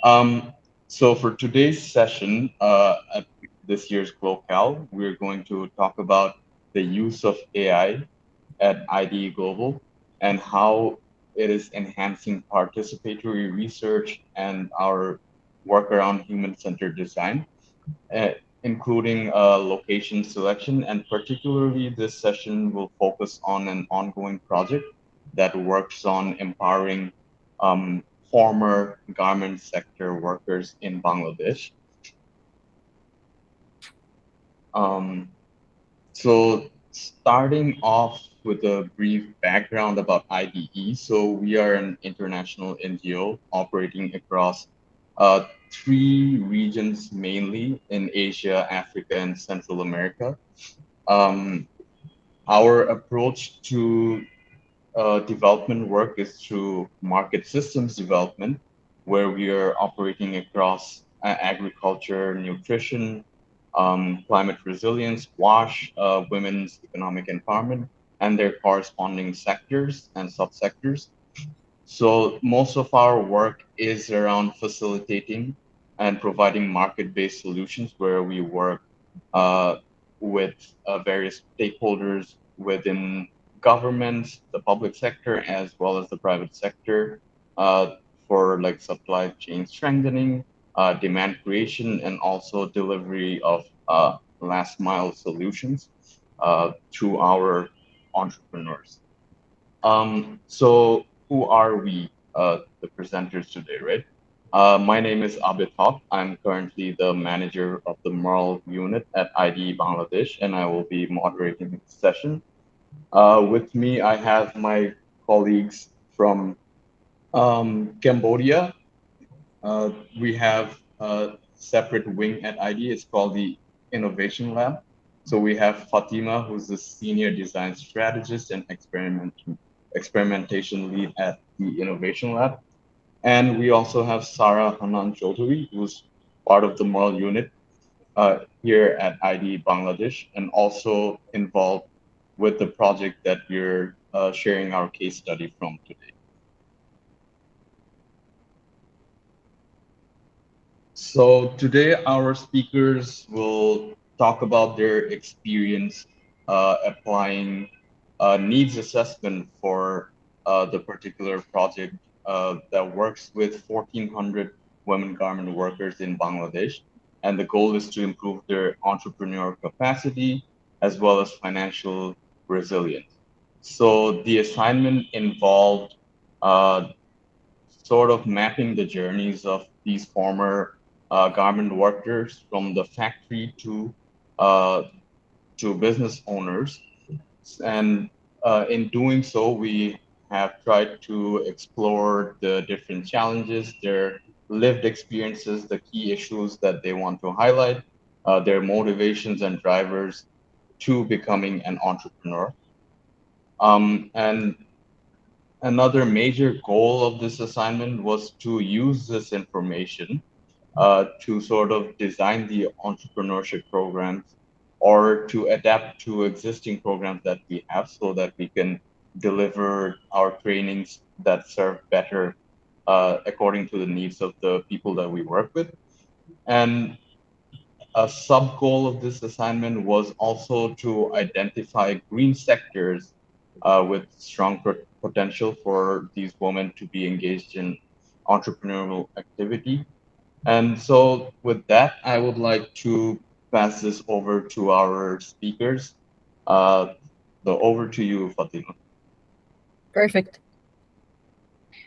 Um, so for today's session at this year's GloCal, we're going to talk about the use of AI at IDE Global and how it is enhancing participatory research and our work around human-centered design, uh, including location selection. And particularly, this session will focus on an ongoing project that works on empowering um, former garment sector workers in Bangladesh. Um, So starting off with a brief background about IDE. So we are an international NGO operating across three regions, mainly in Asia, Africa, and Central America. Um, our approach to development work is through market systems development, where we are operating across agriculture, nutrition, climate resilience, WASH, women's economic empowerment, and their corresponding sectors and subsectors. So most of our work is around facilitating and providing market-based solutions where we work uh, with various stakeholders within governments, the public sector, as well as the private sector uh, for like supply chain strengthening, demand creation, and also delivery of last mile solutions to our entrepreneurs. So who are we, the presenters today, right? My name is Abid Haq. I'm currently the manager of the Merle unit at IDE Bangladesh, and I will be moderating the session. With me, I have my colleagues from Cambodia. Uh, we have a separate wing at IDE. It's called the Innovation Lab. So we have Fatima, who's the senior design strategist and experimentation lead at the Innovation Lab. And we also have Sarah Hanan Chaudhary, who's part of the Merle unit here at IDE Bangladesh, and also involved with the project that we're sharing our case study from today. So today our speakers will talk about their experience applying needs assessment for the particular project that works with 1,400 women garment workers in Bangladesh. And the goal is to improve their entrepreneurial capacity as well as financial resilience. So the assignment involved uh, sort of mapping the journeys of these former garment workers from the factory uh, to business owners. And in doing so, we have tried to explore the different challenges, their lived experiences, the key issues that they want to highlight, their motivations and drivers to becoming an entrepreneur. And another major goal of this assignment was to use this information to sort of design the entrepreneurship programs or to adapt to existing programs that we have so that we can deliver our trainings that serve better according to the needs of the people that we work with. And a sub goal of this assignment was also to identify green sectors with strong potential for these women to be engaged in entrepreneurial activity. And so, with that, I would like to pass this over to our speakers. Uh, over to you, Fatima. Perfect.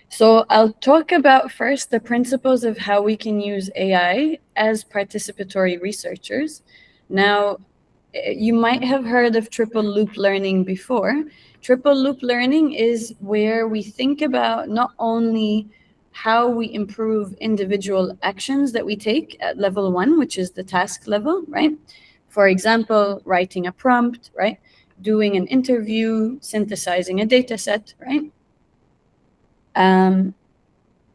So I'll talk about first the principles of how we can use AI as participatory researchers. Now, you might have heard of triple loop learning before. Triple loop learning is where we think about not only how we improve individual actions that we take at level one, which is the task level, right? For example, writing a prompt, right? Doing an interview, synthesizing a data set, right? Um,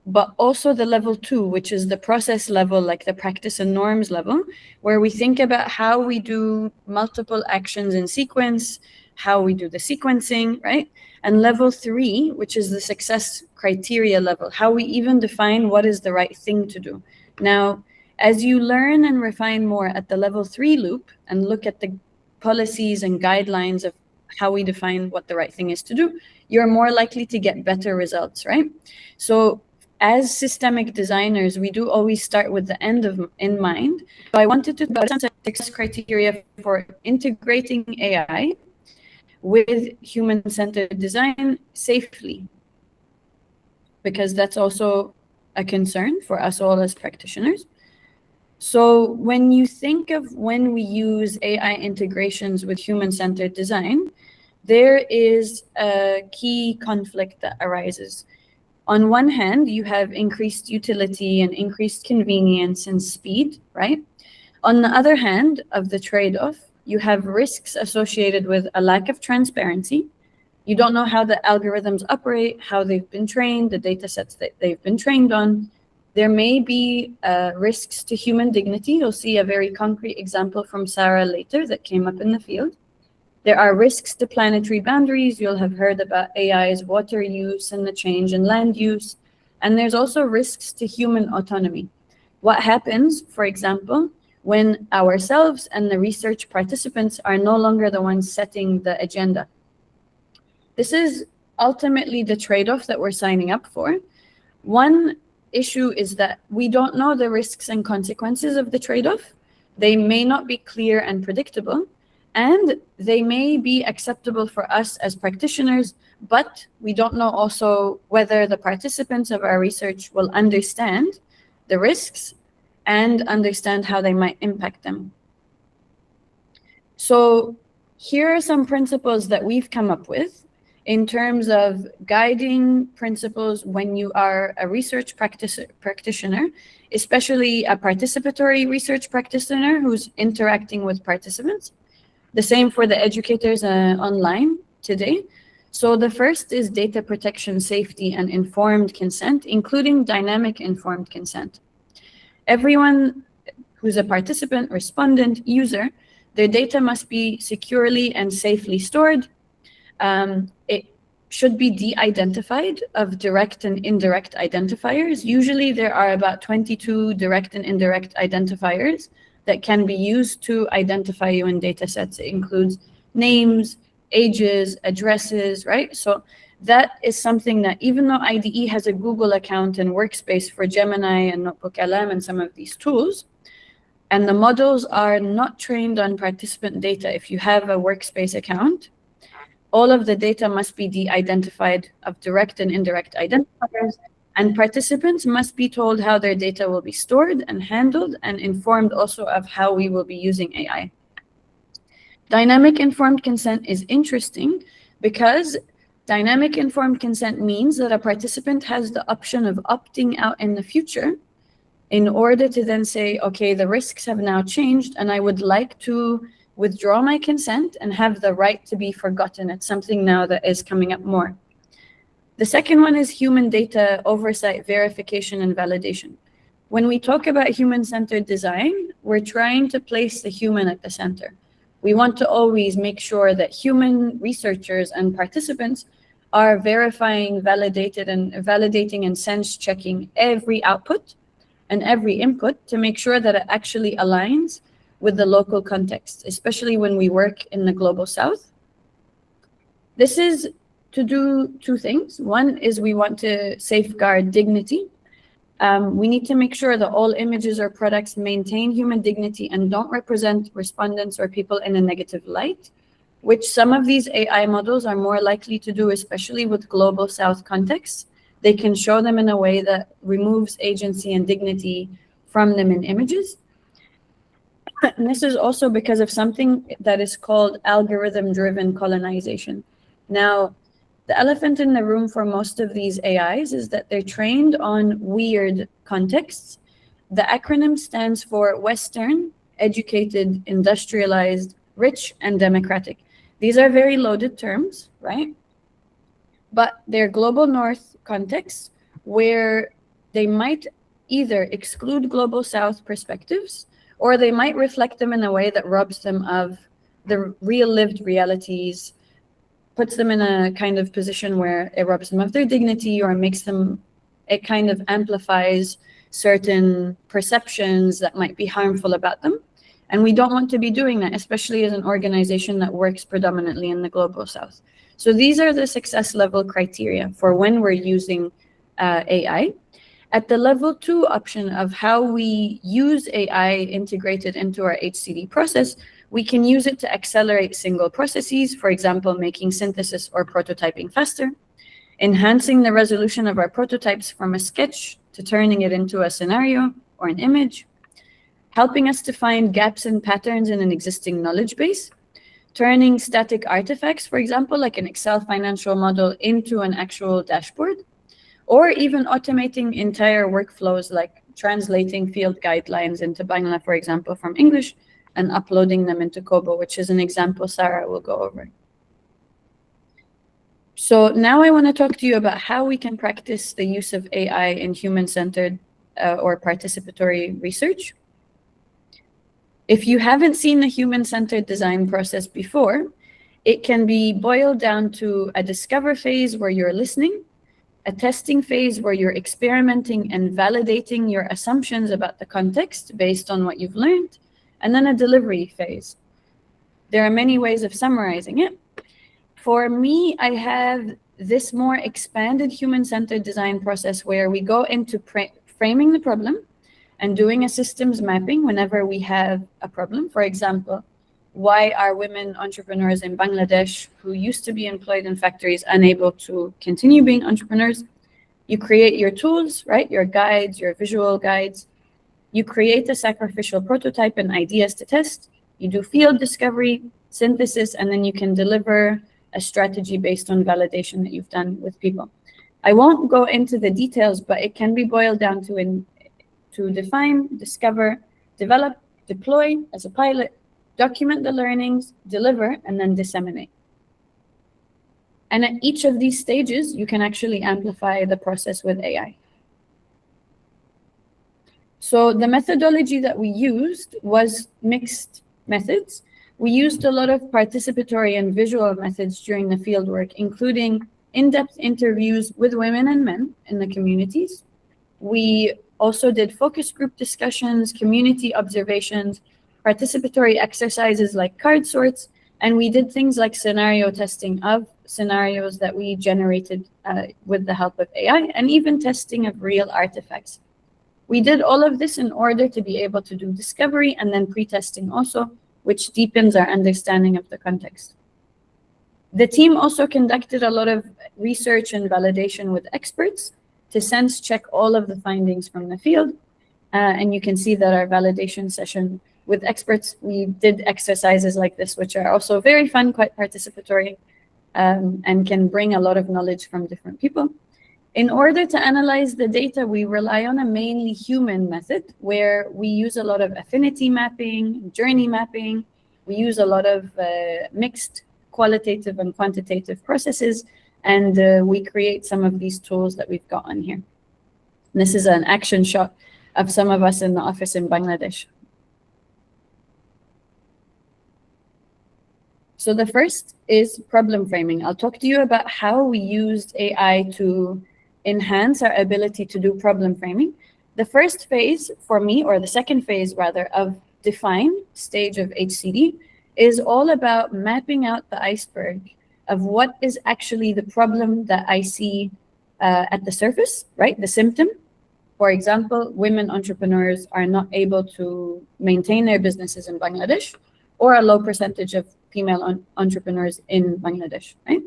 but also the level two, which is the process level, like the practice and norms level, where we think about how we do multiple actions in sequence, how we do the sequencing, right? And level 3, which is the success criteria level, how we even define what is the right thing to do. Now, as you learn and refine more at the level 3 loop and look at the policies and guidelines of how we define what the right thing is to do, you're more likely to get better results, right? So as systemic designers, we do always start with the end in mind. So I wanted to talk about success criteria for integrating AI with human-centered design safely, because that's also a concern for us all as practitioners. So when you think of when we use AI integrations with human-centered design, there is a key conflict that arises. On one hand, you have increased utility and increased convenience and speed, right? On the other hand of the trade-off, you have risks associated with a lack of transparency. You don't know how the algorithms operate, how they've been trained, the data sets that they've been trained on. There may be risks to human dignity. You'll see a very concrete example from Sarah later that came up in the field. There are risks to planetary boundaries. You'll have heard about AI's water use and the change in land use. And there's also risks to human autonomy. What happens, for example, when ourselves and the research participants are no longer the ones setting the agenda? This is ultimately the trade-off that we're signing up for. One issue is that we don't know the risks and consequences of the trade-off. They may not be clear and predictable, and they may be acceptable for us as practitioners, but we don't know also whether the participants of our research will understand the risks and understand how they might impact them. So here are some principles that we've come up with in terms of guiding principles when you are a research practitioner, especially a participatory research practitioner who's interacting with participants. The same for the educators online today. So the first is data protection, safety, and informed consent, including dynamic informed consent. Everyone who's a participant, respondent, user, their data must be securely and safely stored. It should be de-identified of direct and indirect identifiers. Usually there are about 22 direct and indirect identifiers that can be used to identify you in data sets. It includes names, ages, addresses, right? So that is something that even though IDE has a Google account and workspace for Gemini and NotebookLM and some of these tools, and the models are not trained on participant data. If you have a workspace account, all of the data must be de-identified of direct and indirect identifiers, and participants must be told how their data will be stored and handled, and informed also of how we will be using AI. Dynamic informed consent is interesting because dynamic informed consent means that a participant has the option of opting out in the future in order to then say, okay, the risks have now changed and I would like to withdraw my consent and have the right to be forgotten. It's something now that is coming up more. The second one is human data oversight, verification, and validation. When we talk about human-centered design, we're trying to place the human at the center. We want to always make sure that human researchers and participants are verifying, validating and sense checking every output and every input to make sure that it actually aligns with the local context, especially when we work in the Global South. This is to do two things. One is we want to safeguard dignity. We need to make sure that all images or products maintain human dignity and don't represent respondents or people in a negative light, which some of these AI models are more likely to do, especially with Global South contexts. They can show them in a way that removes agency and dignity from them in images. And this is also because of something that is called algorithm-driven colonization. Now, the elephant in the room for most of these AIs is that they're trained on weird contexts. The acronym stands for Western, Educated, Industrialized, Rich, and Democratic. These are very loaded terms, right? But they're Global North contexts where they might either exclude Global South perspectives or they might reflect them in a way that robs them of the real lived realities puts them in a kind of position where it robs them of their dignity or makes them, it kind of amplifies certain perceptions that might be harmful about them. And we don't want to be doing that, especially as an organization that works predominantly in the Global South. So these are the success level criteria for when we're using AI. At the level 2 option of how we use AI integrated into our HCD process, we can use it to accelerate single processes, for example, making synthesis or prototyping faster, enhancing the resolution of our prototypes from a sketch to turning it into a scenario or an image, helping us to find gaps and patterns in an existing knowledge base, turning static artifacts, for example, like an Excel financial model, into an actual dashboard, or even automating entire workflows like translating field guidelines into Bangla, for example, from English, and uploading them into Kobo, which is an example Sarah will go over. So now I want to talk to you about how we can practice the use of AI in human-centered or participatory research. If you haven't seen the human-centered design process before, it can be boiled down to a discover phase where you're listening, a testing phase where you're experimenting and validating your assumptions about the context based on what you've learned, and then a delivery phase. There are many ways of summarizing it. For me, I have this more expanded human-centered design process where we go into framing the problem and doing a systems mapping whenever we have a problem. For example, why are women entrepreneurs in Bangladesh who used to be employed in factories unable to continue being entrepreneurs? You create your tools, right? Your guides, your visual guides. You create a sacrificial prototype and ideas to test. You do field discovery, synthesis, and then you can deliver a strategy based on validation that you've done with people. I won't go into the details, but it can be boiled down to define, discover, develop, deploy as a pilot, document the learnings, deliver, and then disseminate. And at each of these stages, you can actually amplify the process with AI. So the methodology that we used was mixed methods. We used a lot of participatory and visual methods during the fieldwork, including in-depth interviews with women and men in the communities. We also did focus group discussions, community observations, participatory exercises like card sorts, and we did things like scenario testing of scenarios that we generated with the help of AI, and even testing of real artifacts. We did all of this in order to be able to do discovery and then pre-testing also, which deepens our understanding of the context. The team also conducted a lot of research and validation with experts to sense check all of the findings from the field. And you can see that our validation session with experts, we did exercises like this, which are also very fun, quite participatory, and can bring a lot of knowledge from different people. In order to analyze the data, we rely on a mainly human method where we use a lot of affinity mapping, journey mapping. We use a lot of mixed qualitative and quantitative processes, and we create some of these tools that we've got on here. This is an action shot of some of us in the office in Bangladesh. So the first is problem framing. I'll talk to you about how we used AI to enhance our ability to do problem framing. The first phase for me, or the second phase rather, of define stage of HCD is all about mapping out the iceberg of what is actually the problem that I see at the surface, right? The symptom. For example, women entrepreneurs are not able to maintain their businesses in Bangladesh, or a low percentage of female entrepreneurs in Bangladesh, right?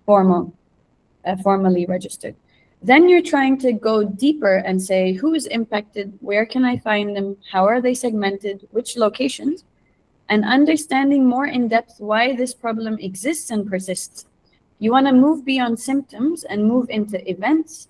Formally registered. Then you're trying to go deeper and say, who is impacted? Where can I find them? How are they segmented? Which locations? And understanding more in depth why this problem exists and persists. You want to move beyond symptoms and move into events,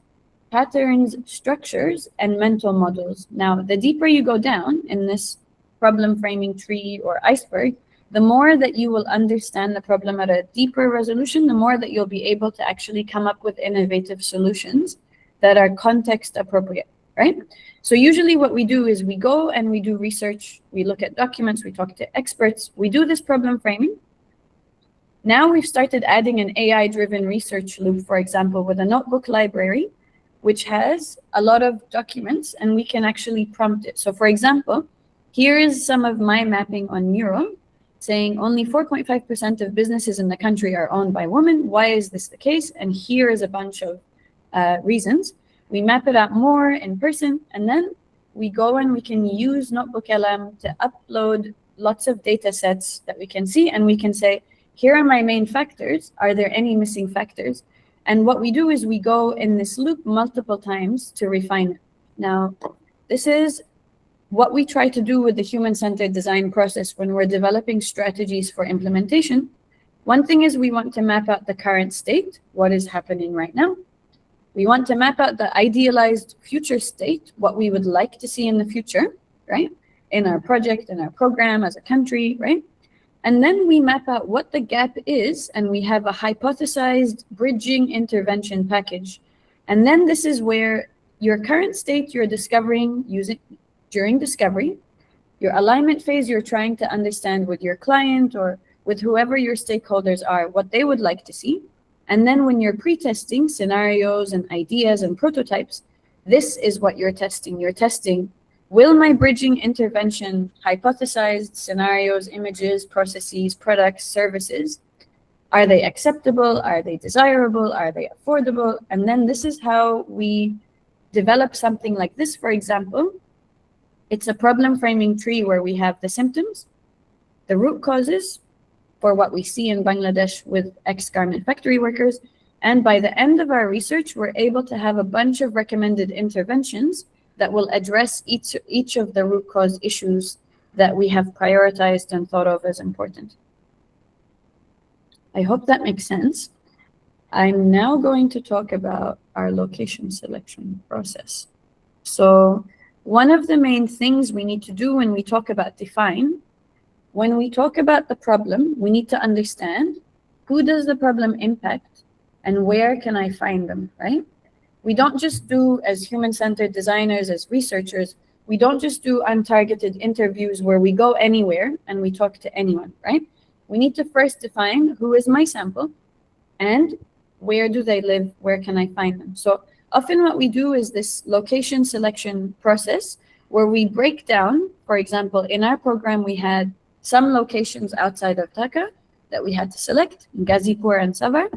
patterns, structures, and mental models. Now, the deeper you go down in this problem framing tree or iceberg, the more that you will understand the problem at a deeper resolution, the more that you'll be able to actually come up with innovative solutions that are context appropriate, right? So usually what we do is we go and we do research, we look at documents, we talk to experts, we do this problem framing. Now we've started adding an AI-driven research loop, for example, with a notebook library, which has a lot of documents, and we can actually prompt it. So for example, here is some of my mapping on Mural, saying only 4.5% of businesses in the country are owned by women. Why is this the case? And here is a bunch of reasons. We map it out more in person, and then we go and we can use Notebook LM to upload lots of data sets that we can see, and we can say, here are my main factors. Are there any missing factors? And what we do is we go in this loop multiple times to refine it. Now, this is what we try to do with the human-centered design process when we're developing strategies for implementation. One thing is we want to map out the current state, what is happening right now. We want to map out the idealized future state, what we would like to see in the future, right? In our project, in our program, as a country, right? And then we map out what the gap is, and we have a hypothesized bridging intervention package. And then this is where your current state you're discovering during discovery, your alignment phase you're trying to understand with your client or with whoever your stakeholders are, what they would like to see. And then when you're pre-testing scenarios and ideas and prototypes, this is what you're testing. You're testing, will my bridging intervention hypothesized scenarios, images, processes, products, services, are they acceptable? Are they desirable? Are they affordable? And then this is how we develop something like this. For example, it's a problem framing tree where we have the symptoms, the root causes for what we see in Bangladesh with ex-garment factory workers. And by the end of our research, we're able to have a bunch of recommended interventions that will address each of the root cause issues that we have prioritized and thought of as important. I hope that makes sense. I'm now going to talk about our location selection process. So one of the main things we need to do when we talk about define, when we talk about the problem, we need to understand who does the problem impact and where can I find them, right? We don't just do, as human-centered designers, as researchers, we don't just do untargeted interviews where we go anywhere and we talk to anyone, right? We need to first define who is my sample and where do they live, where can I find them? So often what we do is this location selection process where we break down, for example, in our program, we had some locations outside of Dhaka that we had to select, in Ghazipur and Savar.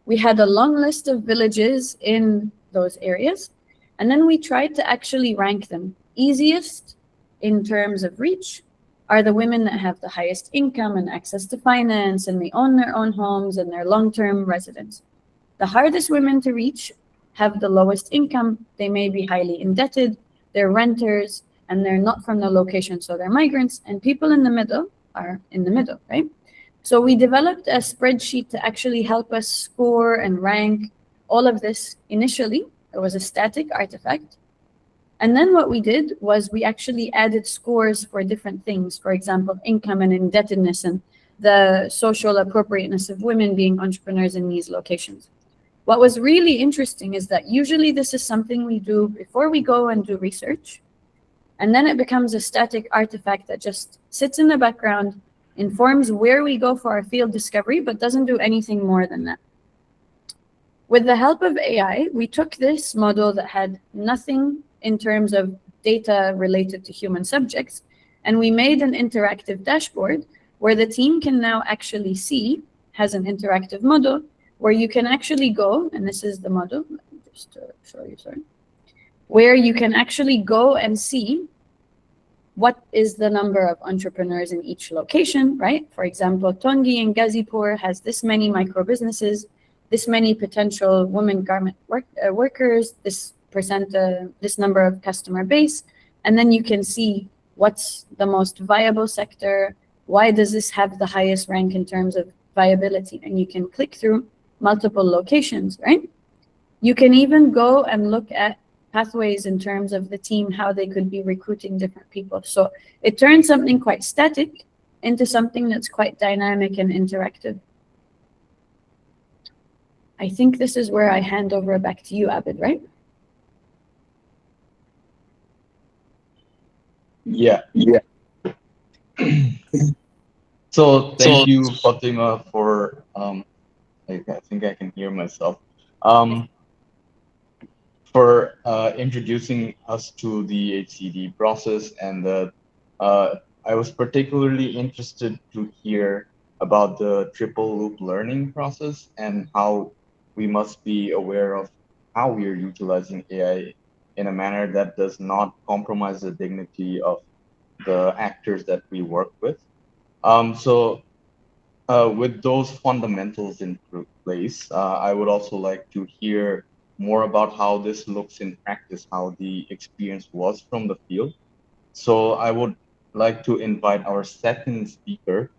We had a long list of villages in those areas, and then we tried to actually rank them. Easiest in terms of reach are the women that have the highest income and access to finance, and they own their own homes and they're long-term residents. The hardest women to reach have the lowest income. They may be highly indebted, they're renters, and they're not from the location, so they're migrants, and people in the middle are in the middle, right? So we developed a spreadsheet to actually help us score and rank all of this initially. It was a static artifact. And then what we did was we actually added scores for different things. For example, income and indebtedness and the social appropriateness of women being entrepreneurs in these locations. What was really interesting is that usually this is something we do before we go and do research. And then it becomes a static artifact that just sits in the background, informs where we go for our field discovery, but doesn't do anything more than that. With the help of AI, we took this model that had nothing in terms of data related to human subjects, and we made an interactive dashboard where the team can now actually see, has an interactive model, where you can actually go, and this is the model, let me just show you, sorry, where you can actually go and see what is the number of entrepreneurs in each location, right? For example, Tongi in Ghazipur has this many micro businesses, this many potential women garment workers, this number of customer base, and then you can see what's the most viable sector, why does this have the highest rank in terms of viability, and you can click through multiple locations, right? You can even go and look at pathways in terms of the team, how they could be recruiting different people. So it turns something quite static into something that's quite dynamic and interactive. I think this is where I hand over back to you, Abid, right? Yeah. So thank So you, Fatima, for I think I can hear myself. Um, for introducing us to the HCD process, and uh, I was particularly interested to hear about the triple loop learning process and how we must be aware of how we are utilizing AI in a manner that does not compromise the dignity of the actors that we work with. With those fundamentals in place, I would also like to hear more about how this looks in practice, how the experience was from the field. So I would like to invite our second speaker,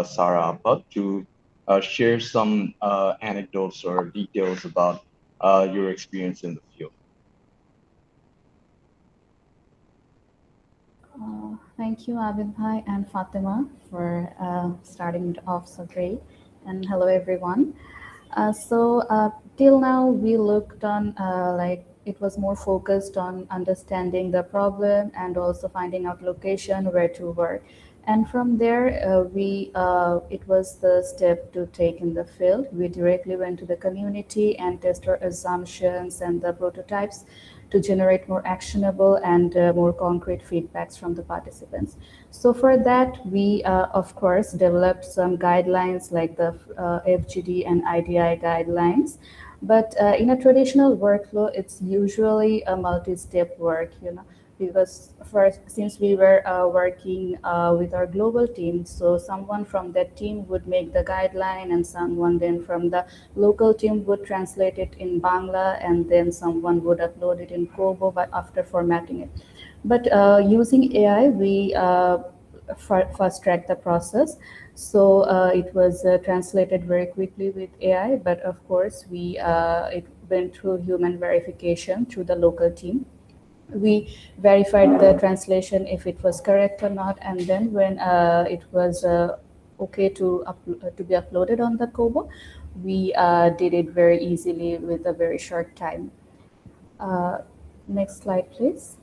Sarah Appa, to share some anecdotes or details about your experience in the field. Thank you, Abid Bhai and Fatima, for starting it off so great. And hello, everyone. Till now, we looked on like it was more focused on understanding the problem and also finding out location where to work. And from there, we it was the step to take in the field. We directly went to the community and test our assumptions and the prototypes to generate more actionable and more concrete feedbacks from the participants. So for that, we of course developed some guidelines like the FGD and IDI guidelines. But in a traditional workflow, it's usually a multi-step work, because first, since we were working with our global team, so someone from that team would make the guideline and someone then from the local team would translate it in Bangla and then someone would upload it in Kobo but after formatting it. But using AI, we fast track the process. So it was translated very quickly with AI, but of course it went through human verification through the local team. We verified the translation if it was correct or not, and then when it was okay to be uploaded on the Kobo, we did it very easily with a very short time. Uh, Next slide, please.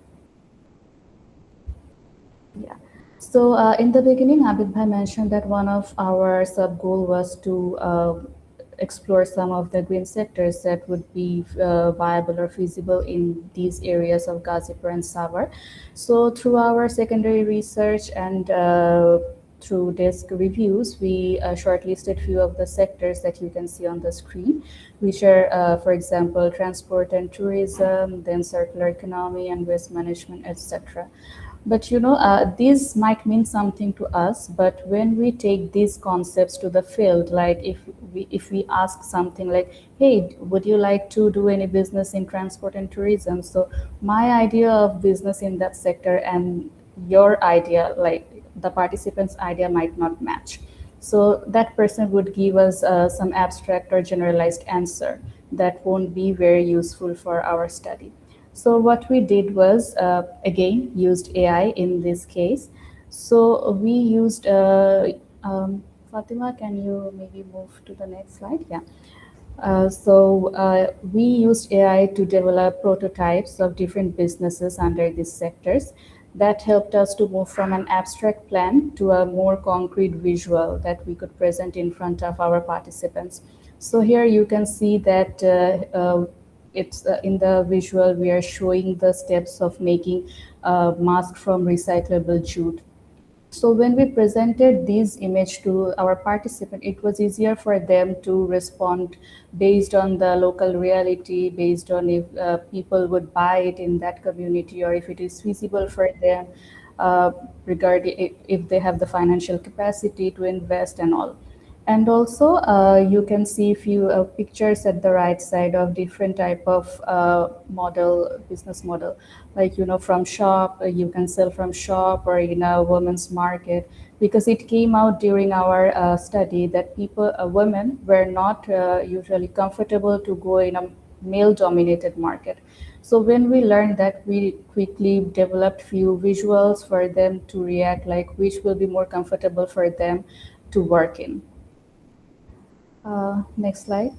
Yeah. So in the beginning, Abid Bhai mentioned that one of our sub goal was to explore some of the green sectors that would be viable or feasible in these areas of Gazipur and Savar. So through our secondary research and through desk reviews, we shortlisted few of the sectors that you can see on the screen, which are, for example, transport and tourism, then circular economy and waste management, etc. But these might mean something to us, but when we take these concepts to the field, like if we ask something like, hey, would you like to do any business in transport and tourism? So my idea of business in that sector and your idea, like the participant's idea, might not match. So that person would give us some abstract or generalized answer that won't be very useful for our study. So what we did was, again, used AI in this case. So we used, Fatima, can you maybe move to the next slide? Yeah. We used AI to develop prototypes of different businesses under these sectors. That helped us to move from an abstract plan to a more concrete visual that we could present in front of our participants. So here you can see that it's in the visual we are showing the steps of making a mask from recyclable jute. So when we presented this image to our participant, it was easier for them to respond based on the local reality, based on if people would buy it in that community or if it is feasible for them, regarding if they have the financial capacity to invest and all. And also, you can see a few pictures at the right side of different type of business model. Like, from shop, you can sell from shop or in a women's market. Because it came out during our study that women were not usually comfortable to go in a male-dominated market. So when we learned that, we quickly developed few visuals for them to react, like which will be more comfortable for them to work in. Next slide.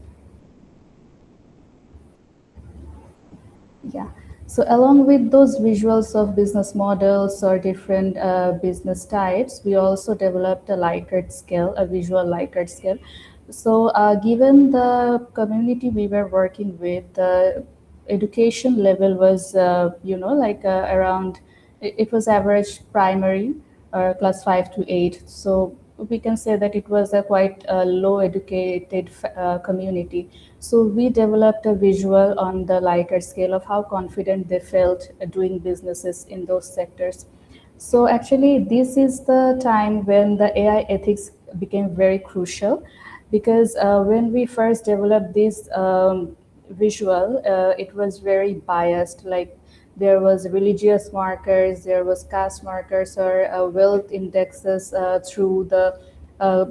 Yeah. So along with those visuals of business models or different business types, we also developed a Likert scale, a visual Likert scale. So given the community we were working with, the education level was, like around, it was average primary or class 5 to 8. So we can say that it was a quite low educated community. So we developed a visual on the Likert scale of how confident they felt doing businesses in those sectors. So actually, this is the time when the AI ethics became very crucial, because when we first developed this visual, it was very biased. Like there was religious markers, there was caste markers or wealth indexes through the uh,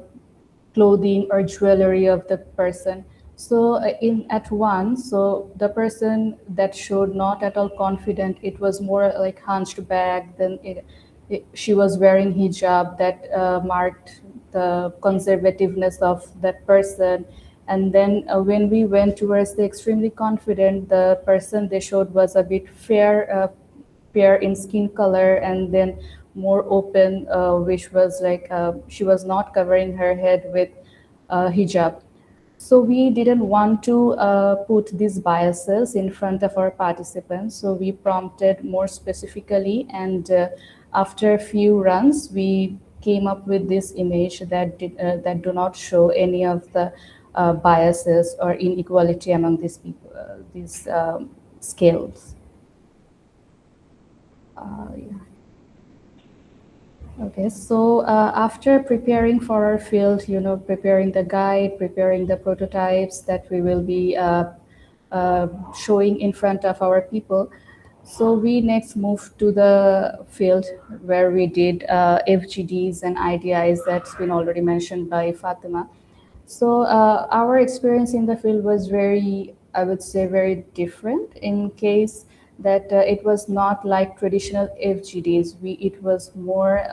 clothing or jewelry of the person. So in at once, so the person that showed not at all confident, it was more like hunched back. Then she was wearing hijab that marked the conservativeness of that person. And then when we went towards the extremely confident, the person they showed was a bit fair in skin color, and then more open, which was like she was not covering her head with hijab. So we didn't want to put these biases in front of our participants. So we prompted more specifically, and after a few runs, we came up with this image that do not show any of the biases or inequality among these people, these scales. Yeah. Okay, so after preparing for our field, preparing the guide, preparing the prototypes that we will be showing in front of our people, so we next moved to the field where we did FGDs and IDIs that's been already mentioned by Fatima. So our experience in the field was very, I would say, very different in case that it was not like traditional FGDs. It was more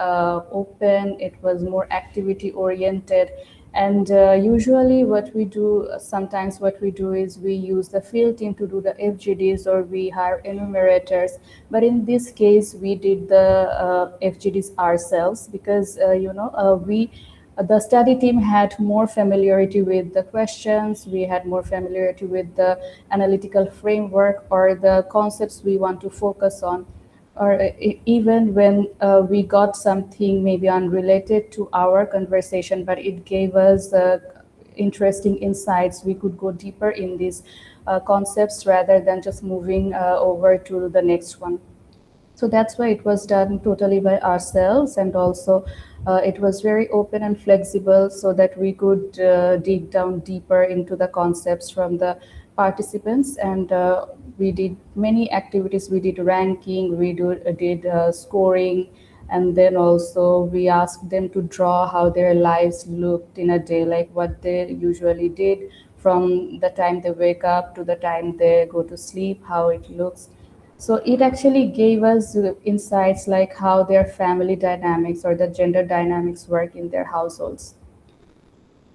open, it was more activity oriented. And usually sometimes what we do is we use the field team to do the FGDs, or we hire enumerators. But in this case, we did the FGDs ourselves, because, the study team had more familiarity with the questions, we had more familiarity with the analytical framework or the concepts we want to focus on. Or even when we got something maybe unrelated to our conversation, but it gave us interesting insights, we could go deeper in these concepts rather than just moving over to the next one. So that's why it was done totally by ourselves, and also it was very open and flexible so that we could dig down deeper into the concepts from the participants. And we did many activities. We did ranking, did scoring, and then also we asked them to draw how their lives looked in a day, like what they usually did from the time they wake up to the time they go to sleep, how it looks. So it actually gave us insights like how their family dynamics or the gender dynamics work in their households.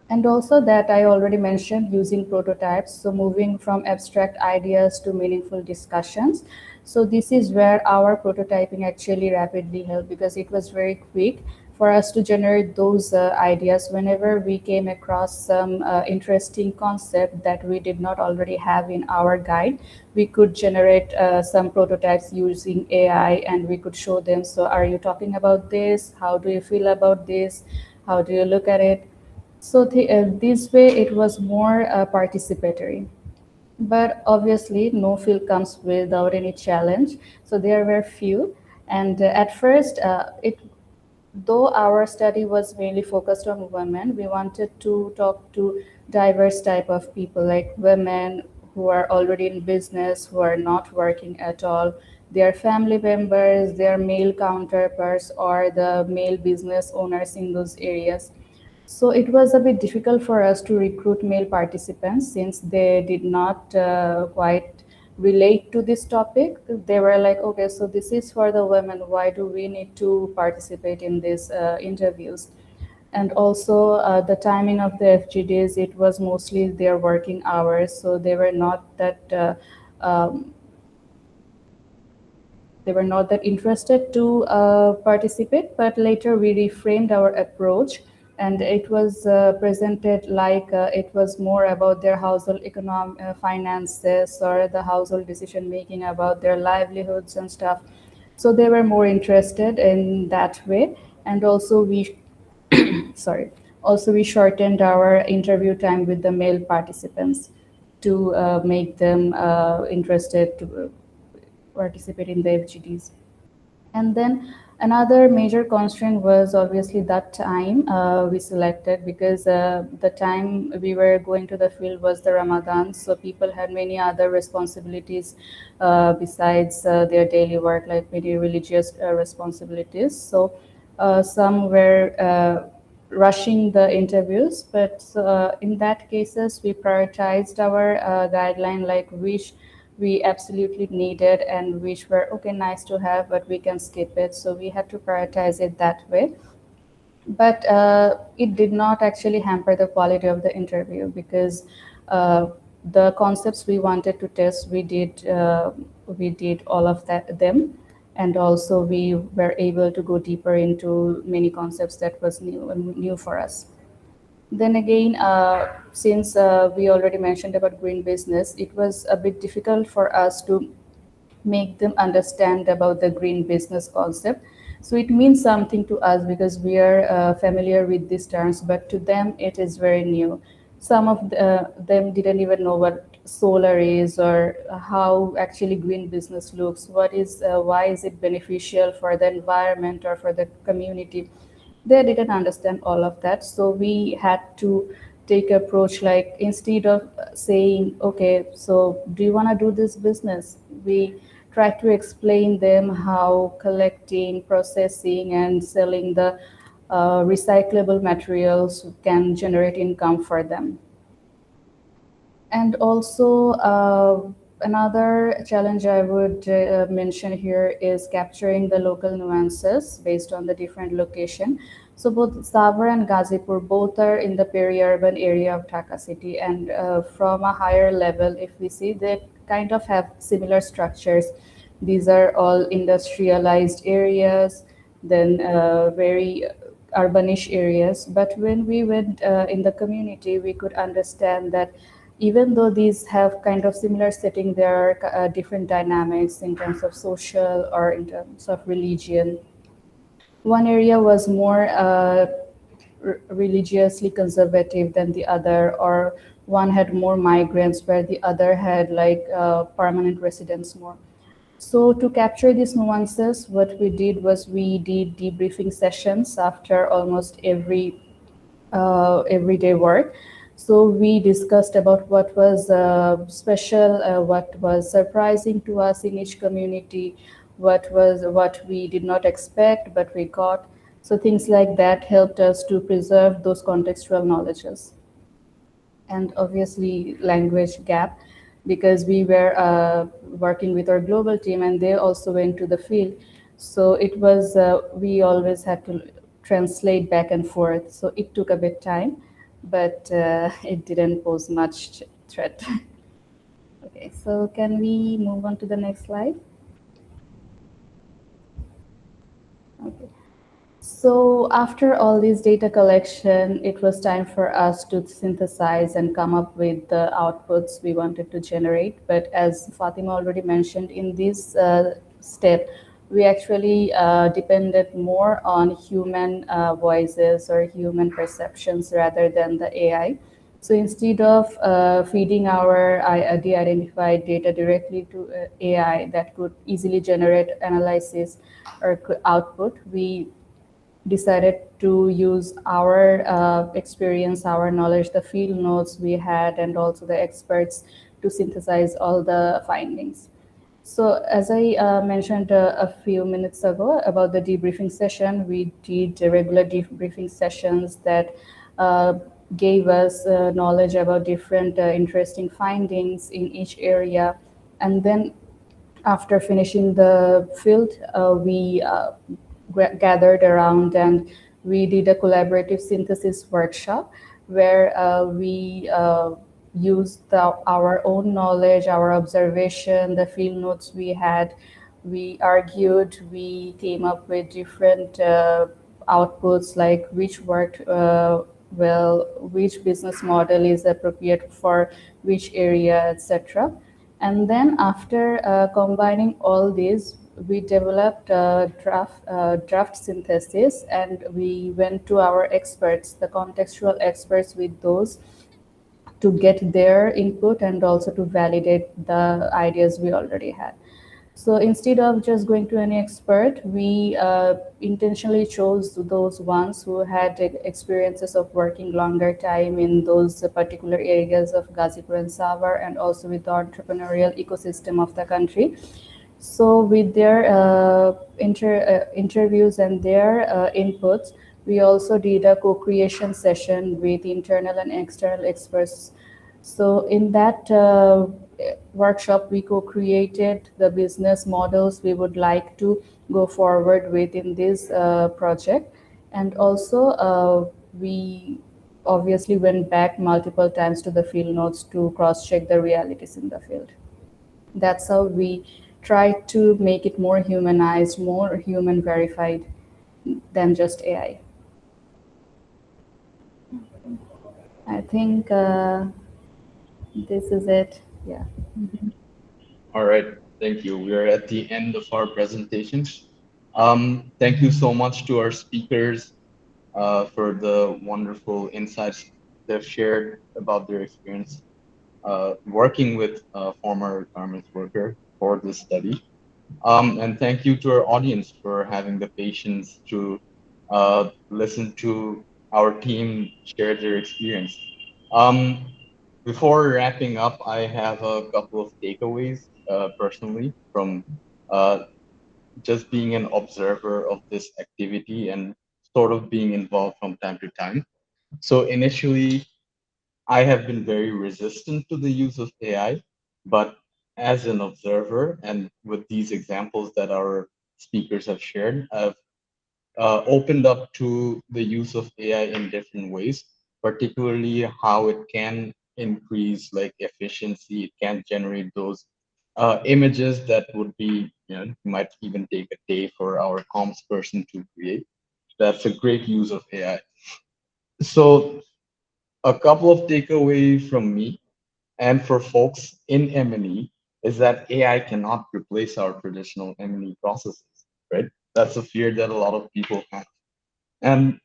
And also that I already mentioned, using prototypes, so moving from abstract ideas to meaningful discussions. So this is where our prototyping actually rapidly helped, because it was very quick for us to generate those ideas whenever we came across some interesting concept that we did not already have in our guide. We could generate some prototypes using AI, and we could show them, so are you talking about this, how do you feel about this, how do you look at it? So this way it was more participatory. But obviously no field comes without any challenge, so there were few. And at first it though our study was mainly focused on women, we wanted to talk to diverse type of people, like women who are already in business, who are not working at all, their family members, their male counterparts, or the male business owners in those areas. So it was a bit difficult for us to recruit male participants since they did not quite relate to this topic. They were like, okay, so this is for the women. Why do we need to participate in these interviews? And also the timing of the FGDs, it was mostly their working hours. So they were not that they were not that interested to participate, but later we reframed our approach, and it was presented like it was more about their household finances or the household decision making about their livelihoods and stuff. So they were more interested in that way. And also we sorry, also we shortened our interview time with the male participants to make them interested to participate in the FGDs. And then another major constraint was obviously that time we selected, because the time we were going to the field was the Ramadan. So people had many other responsibilities besides their daily work, like many religious responsibilities. So some were rushing the interviews, but in that cases we prioritized our guideline, like which we absolutely needed and which were okay, nice to have, but we can skip it. So we had to prioritize it that way. But it did not actually hamper the quality of the interview, because the concepts we wanted to test, we did all of them, and also we were able to go deeper into many concepts that was new for us. Then again, since we already mentioned about green business, it was a bit difficult for us to make them understand about the green business concept. So it means something to us because we are familiar with these terms, but to them it is very new. Some of them didn't even know what solar is, or how actually green business looks. Why is it beneficial for the environment or for the community? They didn't understand all of that. So we had to take approach, like instead of saying, okay, so do you want to do this business, we try to explain them how collecting, processing, and selling the recyclable materials can generate income for them. And also, another challenge I would mention here is capturing the local nuances based on the different location. So both Savar and Ghazipur both are in the peri-urban area of Dhaka city, and from a higher level, if we see, they kind of have similar structures. These are all industrialized areas, then very urbanish areas. But when we went in the community, we could understand that even though these have kind of similar setting, there are different dynamics in terms of social or in terms of religion. One area was more religiously conservative than the other, or one had more migrants where the other had like permanent residents more. So to capture these nuances, what we did was we did debriefing sessions after almost every everyday work. So we discussed about what was special, what was surprising to us in each community, what we did not expect but we got. So things like that helped us to preserve those contextual knowledges. And obviously language gap, because we were working with our global team and they also went to the field. So it was, we always had to translate back and forth. So it took a bit time, but it didn't pose much threat. Okay, so can we move on to the next slide? Okay. So after all this data collection, it was time for us to synthesize and come up with the outputs we wanted to generate. But as Fatima already mentioned, in this step, we actually depended more on human voices or human perceptions rather than the AI. So instead of feeding our de-identified data directly to AI that could easily generate analysis or output, we decided to use our experience, our knowledge, the field notes we had, and also the experts to synthesize all the findings. So as I mentioned a few minutes ago about the debriefing session, we did regular debriefing sessions that gave us knowledge about different interesting findings in each area. And then after finishing the field, we gathered around and we did a collaborative synthesis workshop where we used our own knowledge, our observation, the field notes we had, we argued, we came up with different outputs like which worked well, which business model is appropriate for which area, etc. And then after combining all these, we developed draft synthesis, and we went to our experts, the contextual experts, with those to get their input and also to validate the ideas we already had. So instead of just going to any expert, we intentionally chose those ones who had experiences of working longer time in those particular areas of Ghazipur and Savar, and also with the entrepreneurial ecosystem of the country. So with their interviews and their inputs, we also did a co-creation session with internal and external experts. So in that workshop, we co-created the business models we would like to go forward with in this project. And also we obviously went back multiple times to the field notes to cross-check the realities in the field. That's how we try to make it more humanized, more human verified than just AI. I think this is it. Yeah. All right, thank you. We are at the end of our presentation. Thank you so much to our speakers for the wonderful insights they've shared about their experience working with a former garment worker for this study. And thank you to our audience for having the patience to listen to our team share their experience. Um, Before wrapping up, I have a couple of takeaways personally from uh, just being an observer of this activity and sort of being involved from time to time. So initially, I have been very resistant to the use of AI, but as an observer and with these examples that our speakers have shared, I've opened up to the use of AI in different ways, particularly how it can increase like efficiency. It can generate those images that would be, might even take a day for our comms person to create. That's a great use of AI. So a couple of takeaways from me and for folks in M&E is that AI cannot replace our traditional M&E processes, right? That's a fear that a lot of people have. And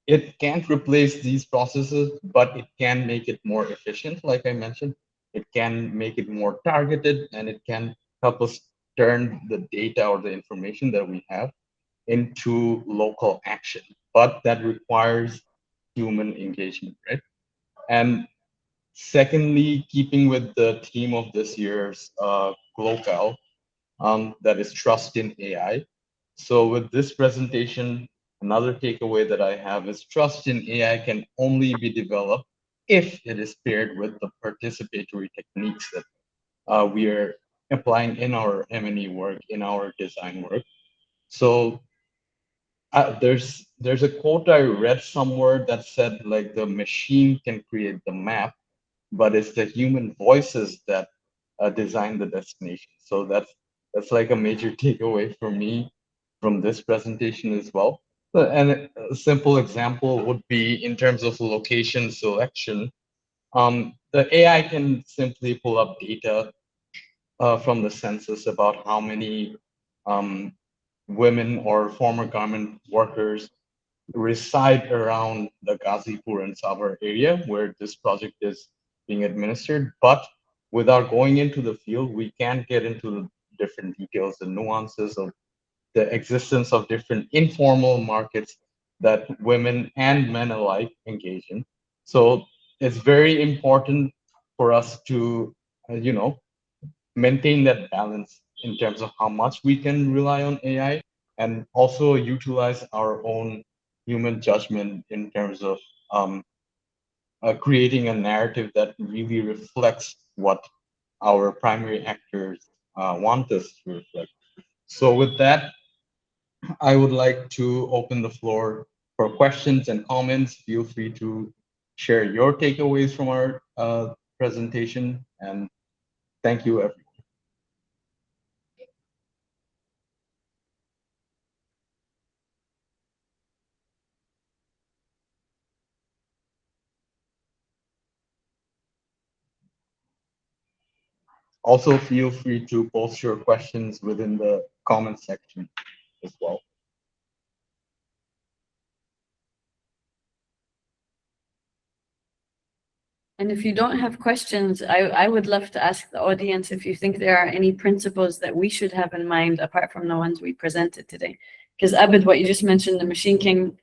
it can't replace these processes, but it can make it more efficient, like I mentioned. It can make it more targeted, and it can help us turn the data or the information that we have into local action. But that requires human engagement, right? And secondly, keeping with the theme of this year's GloCal, that is trust in AI. So with this presentation, another takeaway that I have is trust in AI can only be developed if it is paired with the participatory techniques that we are applying in our M&E work, in our design work. So there's a quote I read somewhere that said like the machine can create the map, but it's the human voices that design the destination. So that's like a major takeaway for me from this presentation as well. And a simple example would be in terms of location selection. The AI can simply pull up data from the census about how many um, women or former garment workers reside around the Ghazipur and Savar area where this project is being administered. But without going into the field, we can't get into the different details, the nuances of the existence of different informal markets that women and men alike engage in. So it's very important for us to, maintain that balance in terms of how much we can rely on AI and also utilize our own human judgment in terms of creating a narrative that really reflects what our primary actors want us to reflect. So with that, I would like to open the floor for questions and comments. Feel free to share your takeaways from our presentation, and thank you, everyone. Also, feel free to post your questions within the comment section as well. And if you don't have questions, I would love to ask the audience if you think there are any principles that we should have in mind apart from the ones we presented today. Because Abid, what you just mentioned, the machine can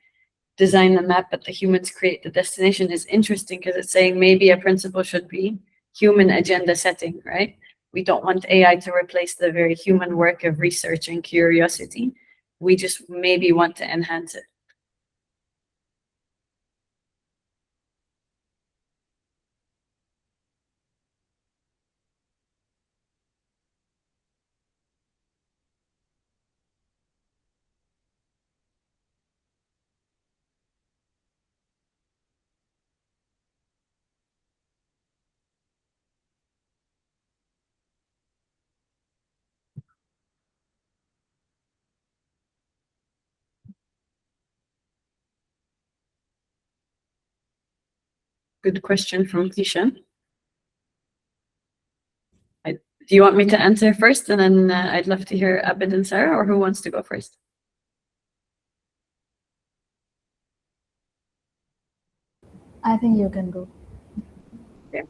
design the map, but the humans create the destination is interesting because it's saying maybe a principle should be human agenda setting, right? We don't want AI to replace the very human work of research and curiosity. We just maybe want to enhance it. Good question from Kishan. Do you want me to answer first, and then I'd love to hear Abid and Sarah, or who wants to go first? I think you can go. Okay.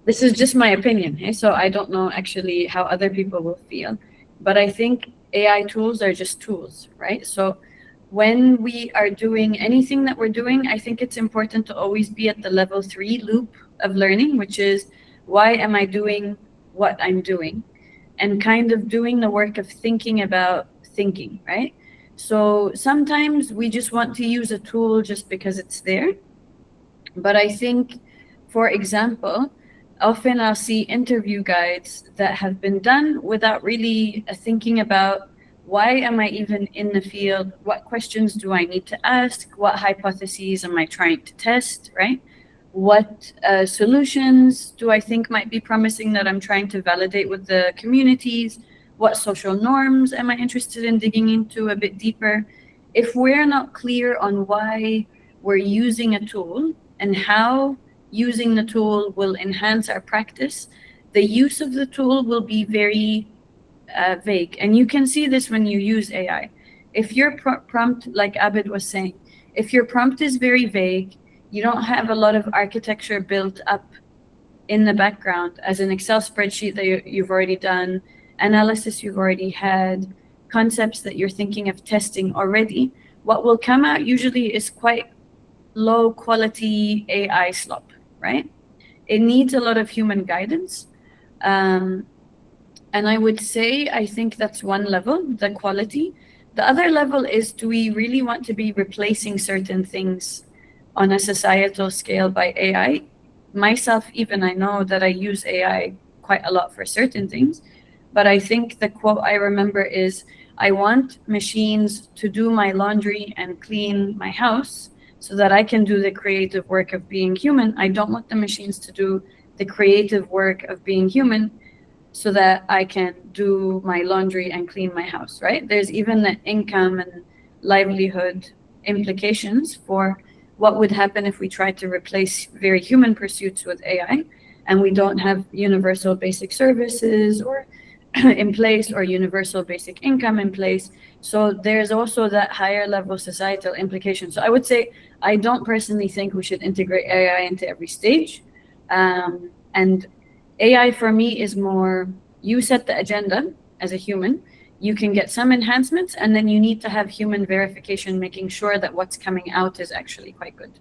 This is just my opinion, okay? So I don't know actually how other people will feel, but I think AI tools are just tools, right? So when we are doing anything that we're doing, I think it's important to always be at the level 3 loop of learning, which is why am I doing what I'm doing? And kind of doing the work of thinking about thinking, right? So sometimes we just want to use a tool just because it's there. But I think, for example, often I'll see interview guides that have been done without really thinking about why am I even in the field? What questions do I need to ask? What hypotheses am I trying to test, right? What solutions do I think might be promising that I'm trying to validate with the communities? What social norms am I interested in digging into a bit deeper? If we're not clear on why we're using a tool and how using the tool will enhance our practice, the use of the tool will be very vague. And you can see this when you use AI. If your prompt, like Abid was saying, if your prompt is very vague, you don't have a lot of architecture built up in the background as an Excel spreadsheet that you've already done, analysis you've already had, concepts that you're thinking of testing already, what will come out usually is quite low quality AI slop, right? It needs a lot of human guidance. And I would say, I think that's one level, the quality. The other level is, do we really want to be replacing certain things on a societal scale by AI? Myself, even, I know that I use AI quite a lot for certain things, but I think the quote I remember is, I want machines to do my laundry and clean my house so that I can do the creative work of being human. I don't want the machines to do the creative work of being human so that I can do my laundry and clean my house, right? There's even the income and livelihood implications for what would happen if we tried to replace very human pursuits with AI and we don't have universal basic services or in place or universal basic income in place. So there's also that higher level societal implication. So I would say I don't personally think we should integrate AI into every stage. And AI for me is more, you set the agenda as a human, you can get some enhancements, and then you need to have human verification, making sure that what's coming out is actually quite good.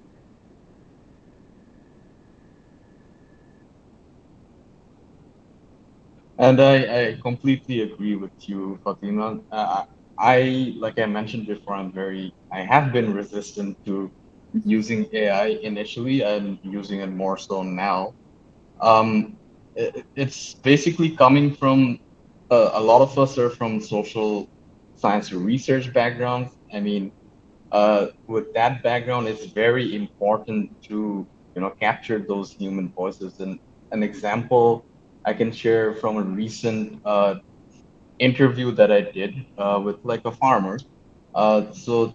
And I completely agree with you, Fatima. Like I mentioned before, I have been resistant to using AI initially and using it more so now. It's basically coming from a lot of us are from social science or research backgrounds. I mean, with that background, it's very important to capture those human voices. And an example I can share from a recent interview that I did with like a farmer. So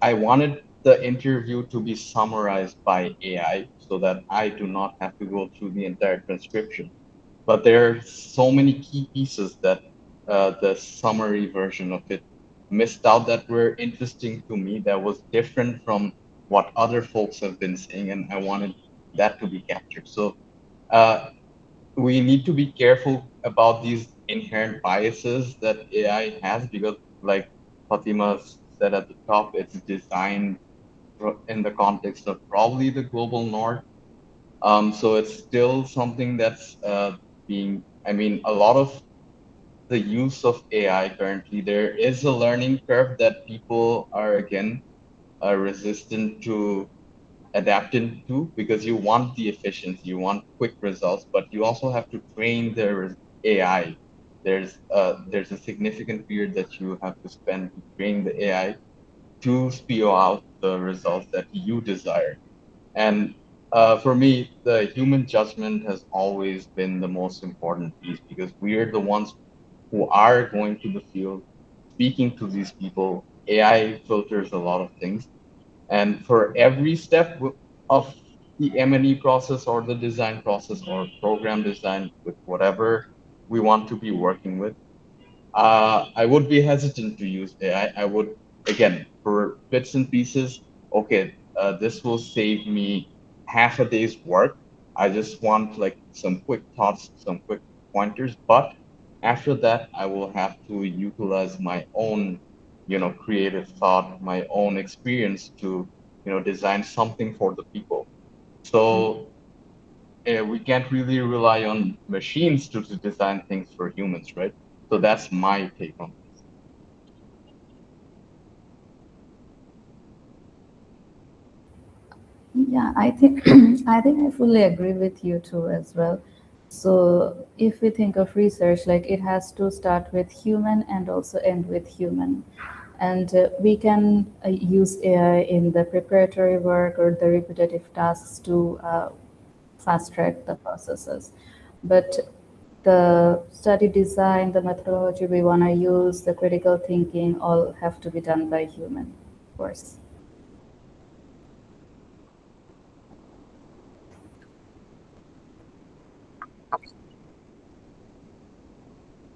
I wanted the interview to be summarized by AI so that I do not have to go through the entire transcription. But there are so many key pieces that the summary version of it missed out that were interesting to me, that was different from what other folks have been saying, and I wanted that to be captured. So uh, we need to be careful about these inherent biases that AI has, because like Fatima said at the top, it's designed in the context of probably the global north. So it's still something that's being, I mean, a lot of the use of AI currently, there is a learning curve that people are again resistant to adapting to, because you want the efficiency, you want quick results, but you also have to train the AI. There's a significant period that you have to spend to train the AI to spew out the results that you desire. And for me, the human judgment has always been the most important piece, because we are the ones who are going to the field, speaking to these people. AI filters a lot of things. And for every step of the M&E process or the design process or program design with whatever we want to be working with, I would be hesitant to use AI. I would, again, for bits and pieces, okay, this will save me half a day's work. I just want like some quick thoughts, some quick pointers. But after that, I will have to utilize my own, creative thought, my own experience to, design something for the people. So we can't really rely on machines to design things for humans, right? So that's my take on this. Yeah, I think I think I fully agree with you too as well. So if we think of research, like it has to start with human and also end with human. And we can use AI in the preparatory work or the repetitive tasks to fast track the processes. But the study design, the methodology we want to use, the critical thinking, all have to be done by human, of course.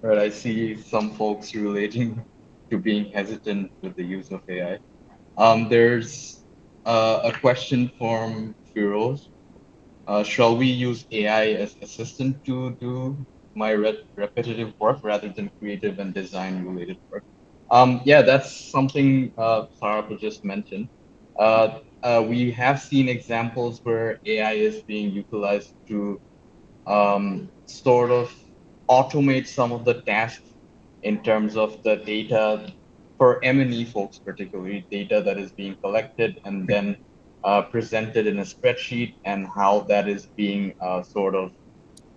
Right, I see some folks relating to being hesitant with the use of AI. There's a question from Firoz. Shall we use AI as assistant to do my repetitive work rather than creative and design related work? Yeah, that's something Sarah just mentioned. We have seen examples where AI is being utilized to sort of automate some of the tasks in terms of the data for M&E folks, particularly data that is being collected and then presented in a spreadsheet, and how that is being sort of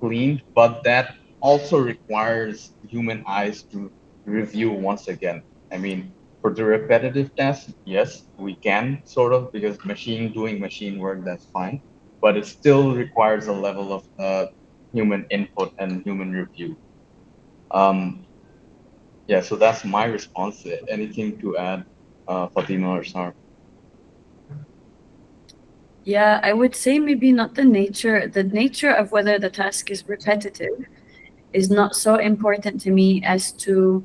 cleaned. But that also requires human eyes to review once again. I mean, for the repetitive tasks, yes, we can sort of, because machine doing machine work, that's fine. But it still requires a level of human input and human review. Um, yeah, so that's my response. Anything to add, Fatima or Sar? Yeah, I would say maybe not the nature. The nature of whether the task is repetitive is not so important to me as to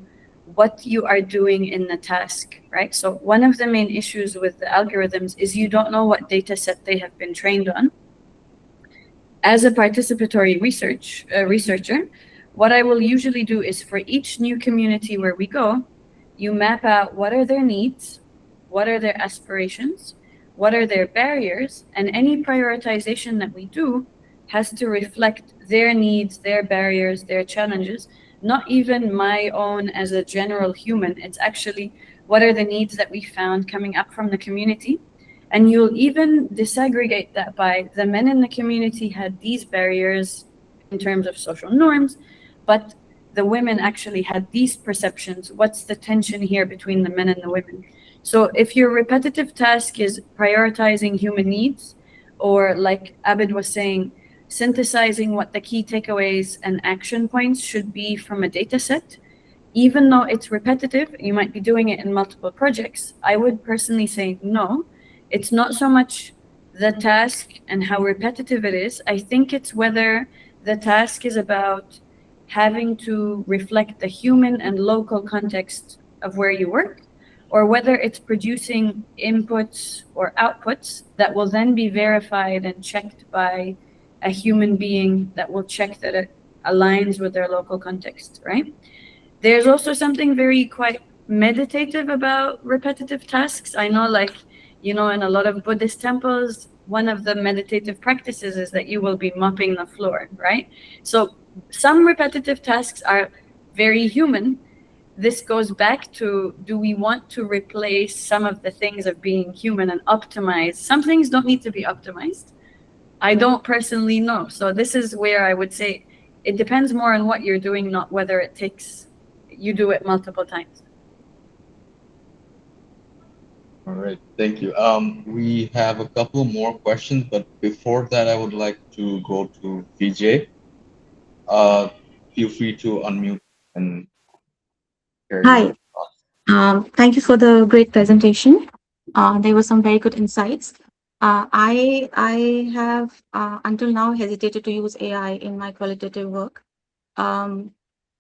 what you are doing in the task, right? So one of the main issues with the algorithms is you don't know what data set they have been trained on. As a participatory researcher, what I will usually do is for each new community where we go, you map out what are their needs, what are their aspirations, what are their barriers, and any prioritization that we do has to reflect their needs, their barriers, their challenges, not even my own as a general human. It's actually what are the needs that we found coming up from the community. And you'll even disaggregate that by the men in the community had these barriers in terms of social norms, but the women actually had these perceptions. What's the tension here between the men and the women? So if your repetitive task is prioritizing human needs, or like Abid was saying, synthesizing what the key takeaways and action points should be from a data set, even though it's repetitive, you might be doing it in multiple projects. I would personally say no. It's not so much the task and how repetitive it is. I think it's whether the task is about having to reflect the human and local context of where you work, or whether it's producing inputs or outputs that will then be verified and checked by a human being that will check that it aligns with their local context, right? There's also something very quite meditative about repetitive tasks. I know, like, in a lot of Buddhist temples, one of the meditative practices is that you will be mopping the floor, right? So some repetitive tasks are very human. This goes back to, do we want to replace some of the things of being human and optimize? Some things don't need to be optimized. I don't personally know. So this is where I would say it depends more on what you're doing, not whether it takes you do it multiple times. All right, thank you. We have a couple more questions, but before that, I would like to go to VJ. Uh, Feel free to unmute and share Hi, your thoughts. thank you for the great presentation. There were some very good insights. I have until now hesitated to use AI in my qualitative work. Um,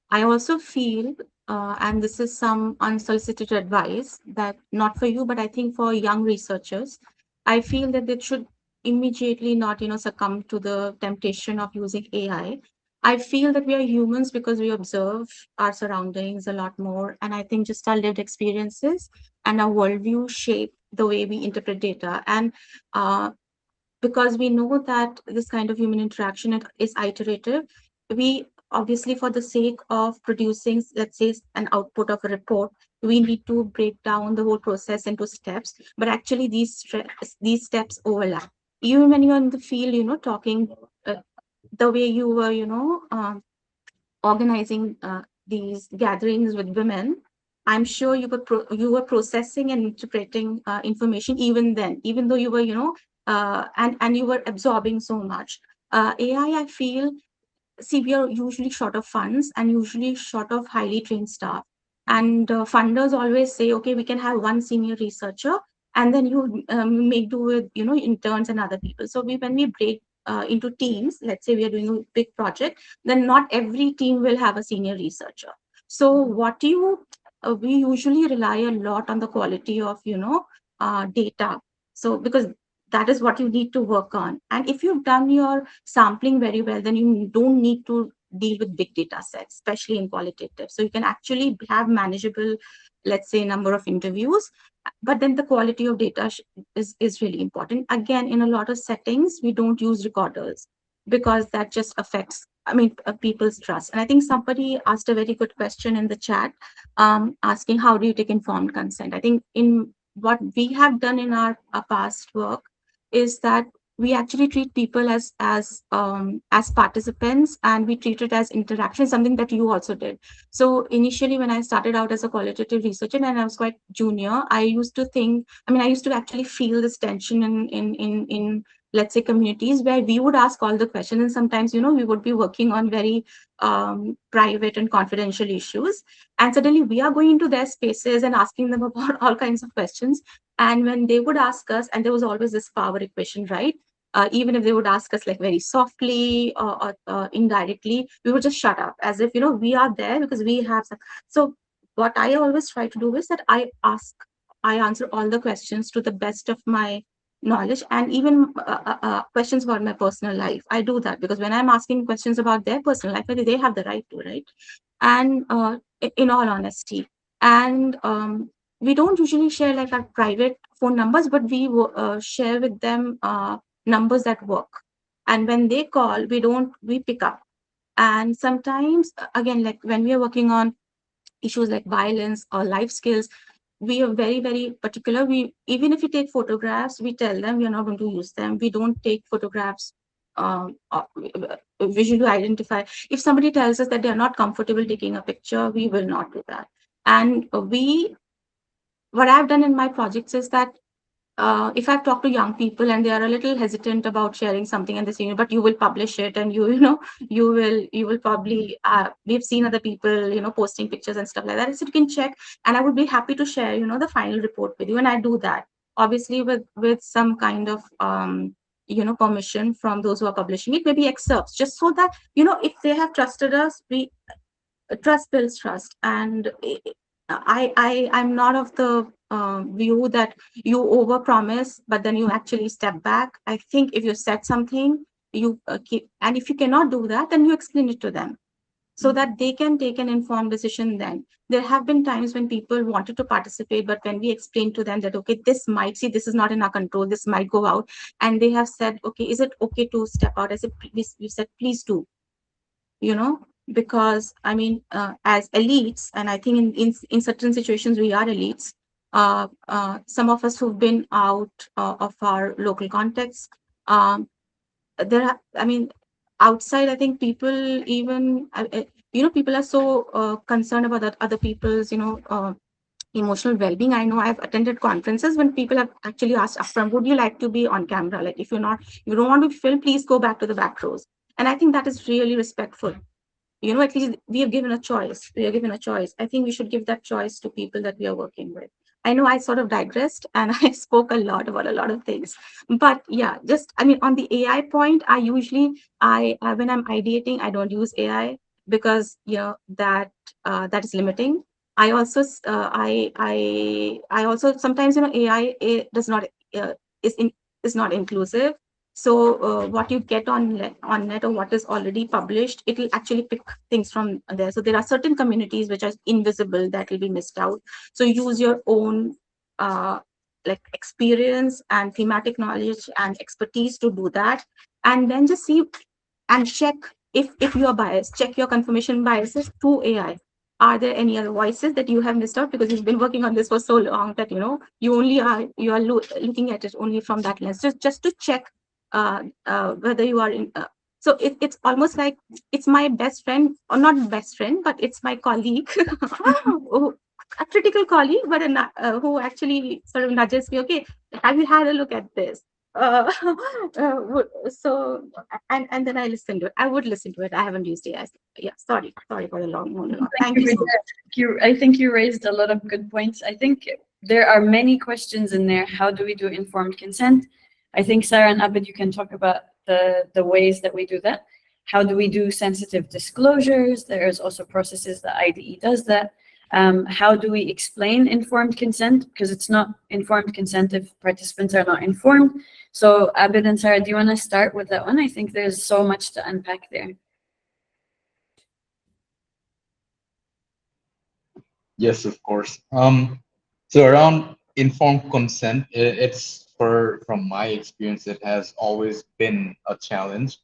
I also feel, and this is some unsolicited advice, that not for you, but I think for young researchers, I feel that they should immediately not, succumb to the temptation of using AI. I feel that we are humans because we observe our surroundings a lot more, and I think just our lived experiences and our worldview shape the way we interpret data. And uh, because we know that this kind of human interaction is iterative, we obviously, for the sake of producing, let's say, an output of a report, we need to break down the whole process into steps. But actually, these steps overlap. Even when you're in the field, talking the way you were, organizing these gatherings with women, I'm sure you were processing and interpreting information even then, even though you were, and you were absorbing so much. AI, I feel, see, we are usually short of funds and usually short of highly trained staff. And funders always say, okay, we can have one senior researcher, and then you make do with interns and other people. So when we break into teams, let's say we are doing a big project, then not every team will have a senior researcher. So what do you we usually rely a lot on the quality of data. So because that is what you need to work on. And if you've done your sampling very well, then you don't need to deal with big data sets, especially in qualitative. So you can actually have manageable, let's say, number of interviews, but then the quality of data is really important. Again, in a lot of settings, we don't use recorders because that just affects, people's trust. And I think somebody asked a very good question in the chat, asking how do you take informed consent. I think in what we have done in our past work is that we actually treat people as participants, and we treat it as interaction, something that you also did. So initially, when I started out as a qualitative researcher and I was quite junior, I used to think, I used to actually feel this tension in let's say communities where we would ask all the questions, and sometimes we would be working on very private and confidential issues, and suddenly we are going into their spaces and asking them about all kinds of questions. And when they would ask us, and there was always this power equation, right? Even if they would ask us like very softly or indirectly, we would just shut up as if we are there because we have some. So what I always try to do is that I answer all the questions to the best of my knowledge, and even questions about my personal life. I do that because when I'm asking questions about their personal life, they have the right to, right? And in all honesty, and we don't usually share like our private phone numbers, but we share with them numbers that work. And when they call, we pick up. And sometimes, again, like when we are working on issues like violence or life skills, we are very, very particular. We, even if we take photographs, we tell them we are not going to use them. We don't take photographs visually to identify. If somebody tells us that they are not comfortable taking a picture, we will not do that. And what I've done in my projects is that if I've talked to young people and they are a little hesitant about sharing something and they say, but you will publish it, and you will probably, we've seen other people, posting pictures and stuff like that. So you can check, and I would be happy to share, the final report with you. And I do that. obviously with some kind of permission from those who are publishing it, maybe excerpts, just so that if they have trusted us, we trust builds trust. And I'm not of the view that you overpromise but then you actually step back. I think if you said something, you keep, and if you cannot do that, then you explain it to them so that they can take an informed decision. Then there have been times when people wanted to participate, but when we explained to them that, okay, this is not in our control, this might go out, and they have said, okay, is it okay to step out? I said, we said, please do, because I mean, as elites, and I think in certain situations we are elites, some of us who've been out of our local context, I mean, outside, I think people even, people are so concerned about that other people's, emotional well-being. I know I've attended conferences when people have actually asked upfront, would you like to be on camera? Like, if you don't want to be filmed, please go back to the back rows. And I think that is really respectful. At least we are given a choice. I think we should give that choice to people that we are working with. I know I sort of digressed and I spoke a lot about a lot of things, but yeah, I mean, on the AI point, I usually, when I'm ideating, I don't use AI because, that is limiting. I also, I also sometimes, AI does not, is not inclusive. So what you get on net or what is already published, it will actually pick things from there. So there are certain communities which are invisible that will be missed out. So use your own like experience and thematic knowledge and expertise to do that, and then just see and check if you are biased. Check your confirmation biases through AI. Are there any other voices that you have missed out because you've been working on this for so long that you are looking at it only from that lens, just to check whether you are in. So it's almost like it's my best friend, or not best friend, but it's my colleague, a critical colleague, but who actually sort of nudges me. Okay, have you had a look at this? So and then I listen to it. I would listen to it. I haven't used AI. Yeah, sorry for the long monologue. Thank you so much. I think you raised a lot of good points. I think there are many questions in there. How do we do informed consent? I think Sarah and Abid, you can talk about the ways that we do that. How do we do sensitive disclosures? There's also processes that IDE does that. How do we explain informed consent? Because it's not informed consent if participants are not informed. So Abid and Sarah, do you want to start with that one? I think there's so much to unpack there. Yes, of course. So around informed consent, from my experience, it has always been a challenge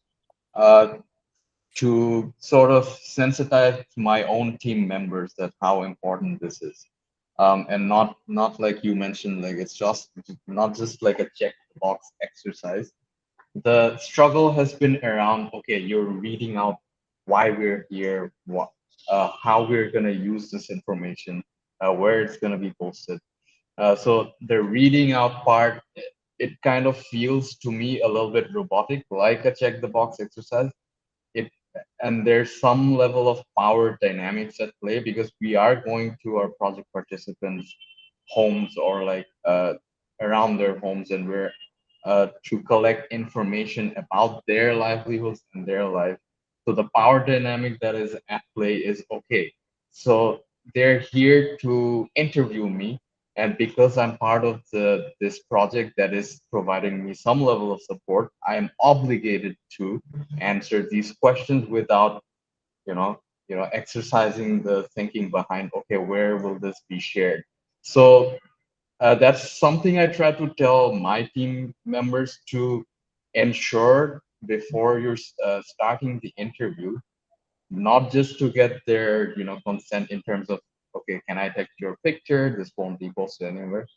to sort of sensitize my own team members that how important this is. And not like you mentioned, like it's not just like a check box exercise. The struggle has been around, okay, you're reading out why we're here, how we're going to use this information, where it's going to be posted. So the reading out part, it kind of feels to me a little bit robotic, like a check the box exercise. And there's some level of power dynamics at play because we are going to our project participants' homes or like around their homes, and we're to collect information about their livelihoods and their life. So the power dynamic that is at play is, okay, so they're here to interview me, and because I'm part of this project that is providing me some level of support, I am obligated to answer these questions without exercising the thinking behind, okay, where will this be shared? So that's something I try to tell my team members to ensure before you're starting the interview, not just to get their consent in terms of, okay, can I take your picture? This won't be posted anywhere,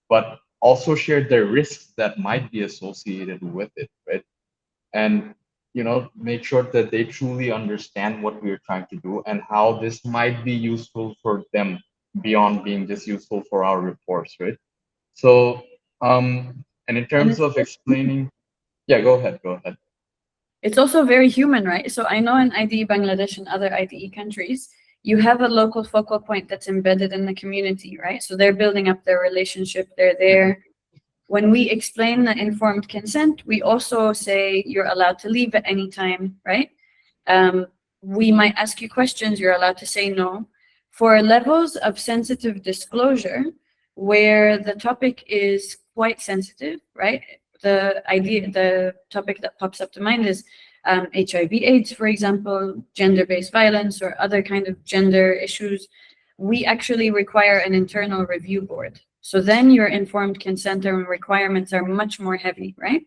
but also share the risks that might be associated with it, right? And make sure that they truly understand what we're trying to do and how this might be useful for them beyond being just useful for our reports, right? So, and in terms of explaining, yeah, go ahead. It's also very human, right? So I know in IDE Bangladesh and other IDE countries, you have a local focal point that's embedded in the community, right? So they're building up their relationship. They're there. When we explain the informed consent, we also say you're allowed to leave at any time, right? We might ask you questions, you're allowed to say no. For levels of sensitive disclosure, where the topic is quite sensitive, right? The topic that pops up to mind is HIV/AIDS, for example, gender-based violence, or other kind of gender issues. We actually require an internal review board. So then your informed consent and requirements are much more heavy, right?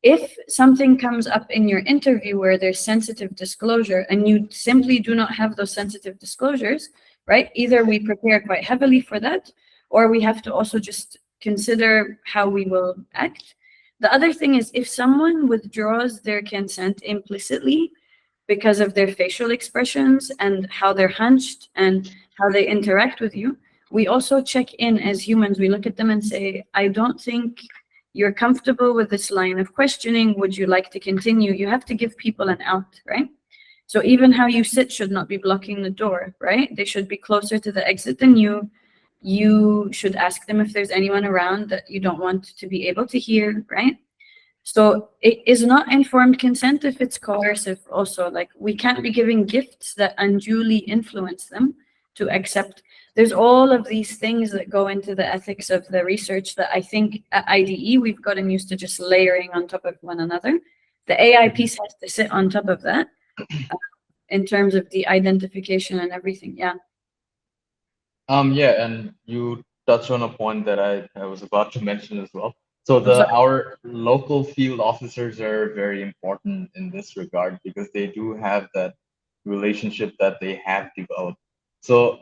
If something comes up in your interview where there's sensitive disclosure and you simply do not have those sensitive disclosures, right? Either we prepare quite heavily for that, or we have to also just consider how we will act. The other thing is, if someone withdraws their consent implicitly because of their facial expressions and how they're hunched and how they interact with you, we also check in as humans. We look at them and say, I don't think you're comfortable with this line of questioning. Would you like to continue? You have to give people an out, right? So even how you sit should not be blocking the door, right? They should be closer to the exit than you. You should ask them if there's anyone around that you don't want to be able to hear, right? So it is not informed consent if it's coercive also. Like, we can't be giving gifts that unduly influence them to accept. There's all of these things that go into the ethics of the research that I think at IDE we've gotten used to just layering on top of one another. The AI piece has to sit on top of that in terms of the identification and everything. Yeah. Yeah, and you touched on a point that I was about to mention as well. So our local field officers are very important in this regard because they do have that relationship that they have developed. So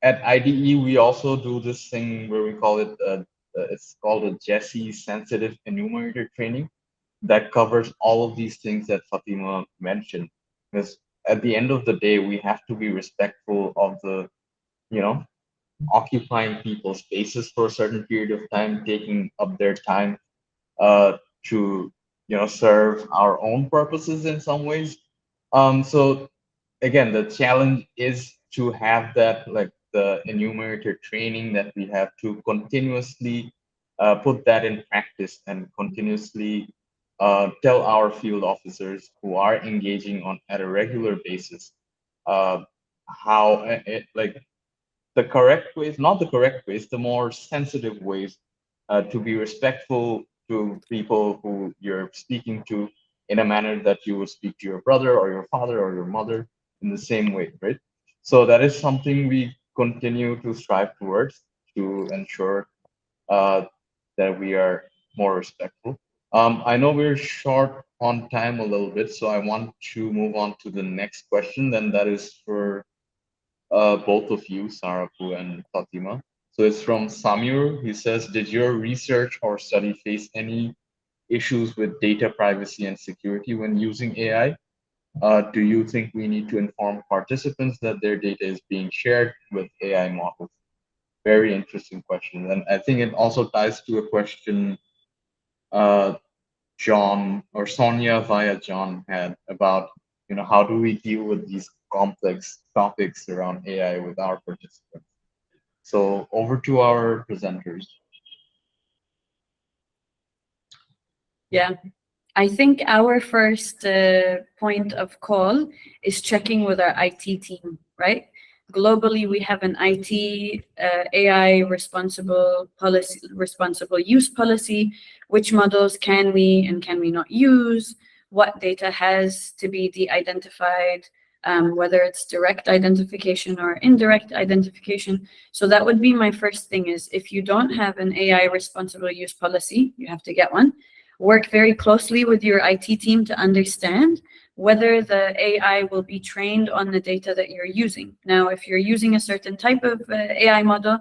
at IDE, we also do this thing where we call it, it's called a Jesse sensitive enumerator training that covers all of these things that Fatima mentioned. Because at the end of the day, we have to be respectful of the, occupying people's spaces for a certain period of time, taking up their time to serve our own purposes in some ways. So again, the challenge is to have that, like the enumerator training, that we have to continuously put that in practice and continuously tell our field officers who are engaging at a regular basis how the correct ways, not the correct ways, the more sensitive ways to be respectful to people who you're speaking to in a manner that you would speak to your brother or your father or your mother in the same way, right? So that is something we continue to strive towards to ensure that we are more respectful. I know we're short on time a little bit, so I want to move on to the next question, and that is for both of you, Saraku and Fatima. So it's from Samir. He says, did your research or study face any issues with data privacy and security when using AI? Do you think we need to inform participants that their data is being shared with AI models? Very interesting question. And I think it also ties to a question John or Sonia via John had about, how do we deal with these complex topics around AI with our participants? So over to our presenters. Yeah, I think our first point of call is checking with our IT team, right? Globally, we have an IT AI responsible use policy. Which models can we and can we not use? What data has to be de-identified, whether it's direct identification or indirect identification. So that would be my first thing, is if you don't have an AI responsible use policy, you have to get one. Work very closely with your IT team to understand whether the AI will be trained on the data that you're using. Now, if you're using a certain type of AI model,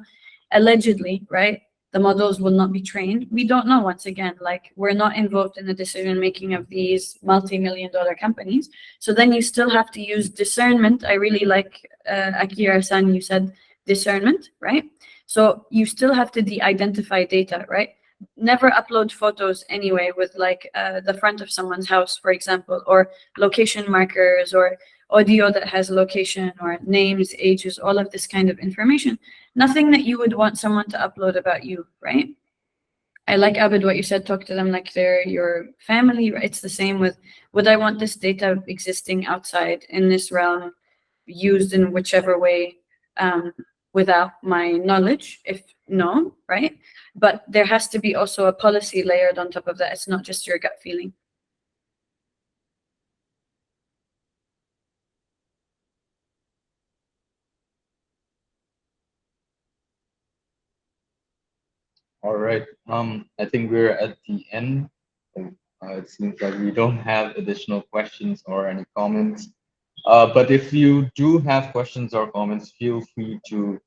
allegedly, right, the models will not be trained. We don't know, once again, like, we're not involved in the decision making of these multi-million-dollar companies. So then you still have to use discernment. I really like, Akira-san, you said discernment, right? So you still have to de-identify data, right? Never upload photos anyway with like the front of someone's house, for example, or location markers, or audio that has location or names, ages, all of this kind of information. Nothing that you would want someone to upload about you, right? I like, Abid, what you said, talk to them like they're your family. It's the same with, would I want this data existing outside in this realm, used in whichever way, without my knowledge? If no, right? But there has to be also a policy layered on top of that. It's not just your gut feeling. All right. I think we're at the end. It seems like we don't have additional questions or any comments. But if you do have questions or comments, feel free to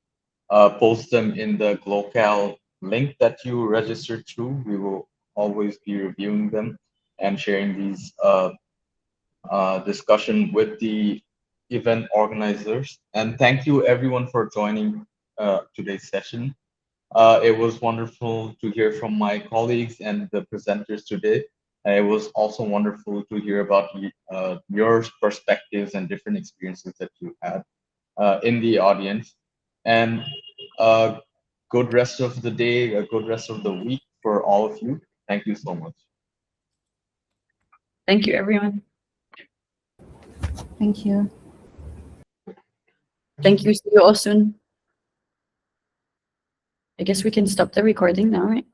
post them in the Glocal link that you registered through. We will always be reviewing them and sharing these discussion with the event organizers. And thank you everyone for joining today's session. It was wonderful to hear from my colleagues and the presenters today. And it was also wonderful to hear about your perspectives and different experiences that you had in the audience. And good rest of the day, a good rest of the week for all of you. Thank you so much. Thank you, everyone. Thank you. Thank you. See you all soon. I guess we can stop the recording now, right?